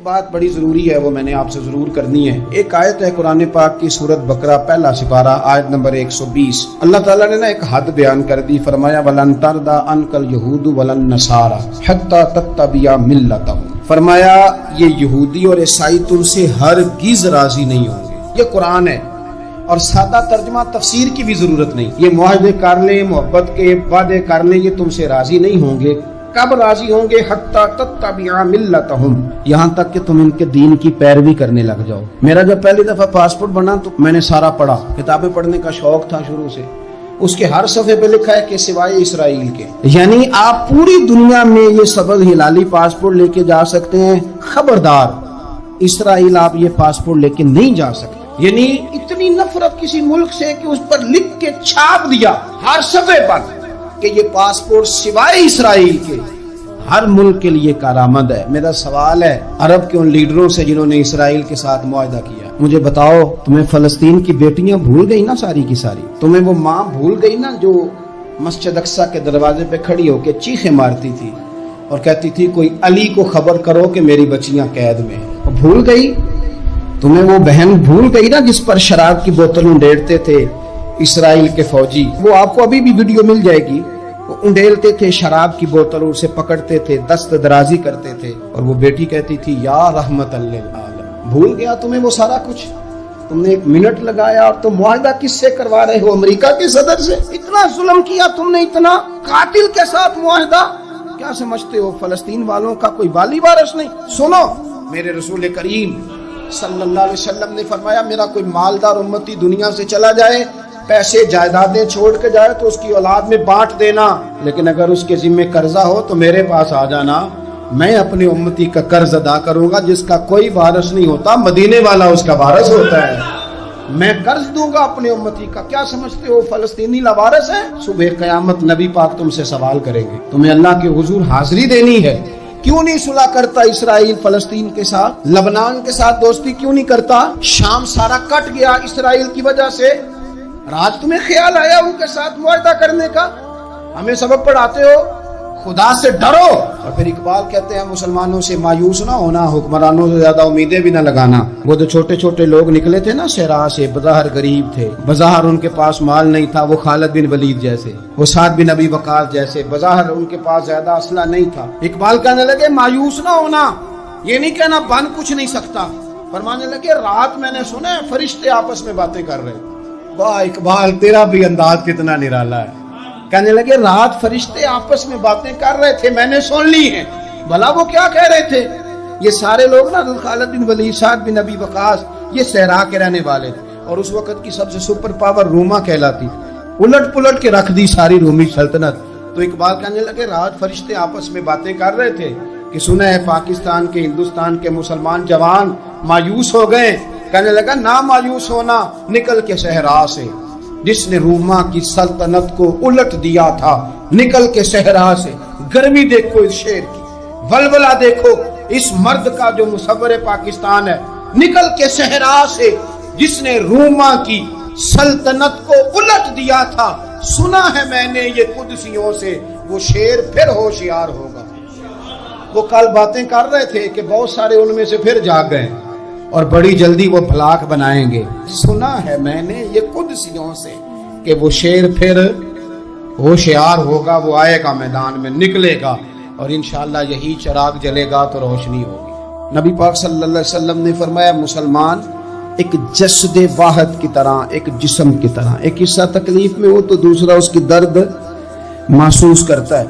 بات بڑی ضروری ہے، وہ میں نے آپ سے ضرور کرنی ہے۔ ایک آیت ہے قرآن پاک کی سورت بقرہ پہلا سپارہ آیت نمبر 120۔ اللہ تعالیٰ نے ایک حد بیان کر دی، فرمایا وَلَن تَرْضَىٰ عَنْكَ الْيَهُودُ وَلَا النَّصَارَىٰ حَتَّىٰ تَتَّبِعَ مِلَّتَهُمْ۔ فرمایا یہ یہودی اور عیسائی تم سے ہرگز راضی نہیں ہوں گے۔ یہ قرآن ہے اور سادہ ترجمہ تفسیر کی بھی ضرورت نہیں۔ یہ معاہدے کر لیں، محبت کے وعدے کر لیں، یہ تم سے راضی نہیں ہوں گے۔ کب راضی ہوں گے؟ حتی تتبع ملتہم، یہاں تک کہ تم ان کے دین کی پیروی کرنے لگ جاؤ۔ میرا جب پہلی دفعہ پاسپورٹ بنا تو میں نے سارا پڑھا، کتابیں پڑھنے کا شوق تھا شروع سے۔ اس کے ہر صفحے پہ لکھا ہے کہ سوائے اسرائیل کے، یعنی آپ پوری دنیا میں یہ سبز ہلالی پاسپورٹ لے کے جا سکتے ہیں، خبردار اسرائیل آپ یہ پاسپورٹ لے کے نہیں جا سکتے۔ یعنی اتنی نفرت کسی ملک سے کہ اس پر لکھ کے چھاپ دیا ہر صفحے پر کہ یہ پاسپورٹ سوائے اسرائیل کے ہر ملک کے لیے کارآمد ہے۔ میرا سوال ہے عرب کے ان لیڈروں سے جنہوں نے اسرائیل کے ساتھ معاہدہ کیا، مجھے بتاؤ تمہیں فلسطین کی بیٹیاں بھول گئی نا ساری کی ساری؟ تمہیں وہ ماں بھول گئی نا جو مسجد اقصی کے دروازے پہ کھڑی ہو کے چیخیں مارتی تھی اور کہتی تھی کوئی علی کو خبر کرو کہ میری بچیاں قید میں ہیں؟ بھول گئی؟ تمہیں وہ بہن بھول گئی نا جس پر شراب کی بوتل انڈیڑتے تھے اسرائیل کے فوجی؟ وہ آپ کو ابھی بھی ویڈیو مل جائے گی، وہ انڈیلتے تھے شراب کی بوتل، اسے پکڑتے تھے، دست درازی کرتے تھے، اور وہ بیٹی کہتی تھی یا رحمت للعالم۔ بھول گیا تمہیں وہ سارا کچھ؟ تم نے ایک منٹ لگایا اور تم معاہدہ کس سے کروا رہے ہو؟ امریکہ کے صدر سے؟ اتنا ظلم کیا تم نے، اتنا قاتل کے ساتھ معاہدہ؟ کیا سمجھتے ہو فلسطین والوں کا کوئی والی وارث نہیں؟ سنو، میرے رسول کریم صلی اللہ علیہ وسلم نے فرمایا میرا کوئی مالدار امتی دنیا سے چلا جائے، پیسے جائیدادیں چھوڑ کے جائے تو اس کی اولاد میں بانٹ دینا، لیکن اگر اس کے ذمہ قرضہ ہو تو میرے پاس آ جانا، میں اپنے امتی کا قرض ادا کروں گا۔ جس کا کوئی وارث نہیں ہوتا مدینے والا اس کا وارث ہوتا ہے، میں قرض دوں گا اپنے امتی کا۔ کیا سمجھتے ہو فلسطینی لاوارث ہے؟ صبح قیامت نبی پاک تم سے سوال کریں گے، تمہیں اللہ کے حضور حاضری دینی ہے۔ کیوں نہیں صلح کرتا اسرائیل فلسطین کے ساتھ؟ لبنان کے ساتھ دوستی کیوں نہیں کرتا؟ شام سارا کٹ گیا اسرائیل کی وجہ سے، آج تمہیں خیال آیا ان کے ساتھ معاہدہ کرنے کا؟ ہمیں سبق پڑھاتے ہو خدا سے ڈرو، اور پھر اقبال کہتے ہیں مسلمانوں سے مایوس نہ ہونا، حکمرانوں سے زیادہ امیدیں بھی نہ لگانا۔ وہ جو چھوٹے چھوٹے لوگ نکلے تھے نا صحرا سے، بظاہر غریب تھے، بظاہر ان کے پاس مال نہیں تھا، وہ خالد بن ولید جیسے، وہ سعد بن ابی وقاص جیسے، بظاہر ان کے پاس زیادہ اسلحہ نہیں تھا۔ اقبال کہنے لگے مایوس نہ ہونا، یہ نہیں کہنا بن کچھ نہیں سکتا، فرمانے لگے رات میں نے سنا ہے فرشتے آپس میں باتیں کر رہے۔ واہ اقبال، تیرا بھی انداز کتنا نرالا ہے۔ کہنے لگے رات فرشتے آپس میں باتیں کر رہے تھے، میں نے سن لی ہیں۔ بھلا وہ کیا کہہ رہے تھے؟ یہ سارے لوگ نا خالد بن ولید، سعد بن ابی وقاص، یہ صحرا کے رہنے والے تھے، اور اس وقت کی سب سے سپر پاور روما کہلاتی، الٹ پلٹ کے رکھ دی ساری رومی سلطنت۔ تو اقبال کہنے لگے رات فرشتے آپس میں باتیں کر رہے تھے کہ سنا ہے پاکستان کے، ہندوستان کے مسلمان جوان مایوس ہو گئے۔ کہنے لگا نہ مایوس ہونا، نکل کے صحرا سے، جس نے روما کی سلطنت کو الٹ دیا تھا، نکل کے صحرا سے۔ گرمی دیکھو اس شیر کی، ولولہ دیکھو اس مرد کا جو مصور پاکستان ہے، نکل کے صحرا سے جس نے روما کی سلطنت کو الٹ دیا تھا، سنا ہے میں نے یہ قدسیوں سے، وہ شیر پھر ہوشیار ہوگا۔ وہ کل باتیں کر رہے تھے کہ بہت سارے ان میں سے پھر جاگ گئے اور بڑی جلدی وہ بلاک بنائیں گے۔ سنا ہے میں نے یہ قدسیوں سے کہ وہ شیر پھر ہوشیار ہوگا، وہ آئے گا میدان میں، نکلے گا، اور انشاءاللہ یہی چراغ جلے گا تو روشنی ہوگی۔ نبی پاک صلی اللہ علیہ وسلم نے فرمایا مسلمان ایک جسد واحد کی طرح، ایک جسم کی طرح، ایک حصہ تکلیف میں ہو تو دوسرا اس کی درد محسوس کرتا ہے۔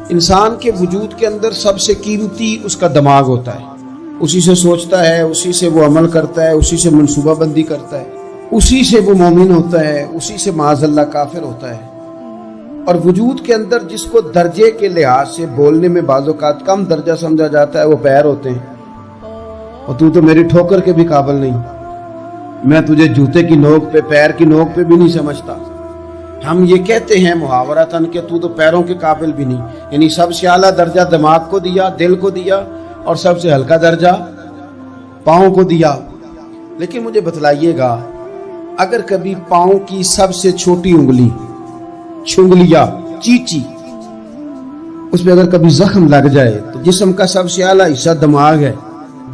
انسان کے وجود کے اندر سب سے قیمتی اس کا دماغ ہوتا ہے، اسی سے سوچتا ہے، اسی سے وہ عمل کرتا ہے، اسی سے منصوبہ بندی کرتا ہے، اسی سے وہ مومن ہوتا ہے، اسی سے معاذ اللہ کافر ہوتا ہے۔ اور وجود کے اندر جس کو درجے کے لحاظ سے بولنے میں بعض اوقات کم درجہ سمجھا جاتا ہے وہ پیر ہوتے ہیں، اور تو میری ٹھوکر کے بھی قابل نہیں، میں تجھے جوتے کی نوک پہ، پیر کی نوک پہ بھی نہیں سمجھتا۔ ہم یہ کہتے ہیں محاورتاً کہ تو پیروں کے قابل بھی نہیں، یعنی سب سے اعلیٰ درجہ دماغ کو دیا، دل کو دیا، اور سب سے ہلکا درجہ پاؤں کو دیا۔ لیکن مجھے بتلائیے گا اگر کبھی پاؤں کی سب سے چھوٹی انگلی، چھنگلیا، چیچی، اس پہ اگر کبھی زخم لگ جائے تو جسم کا سب سے اعلیٰ حصہ دماغ ہے،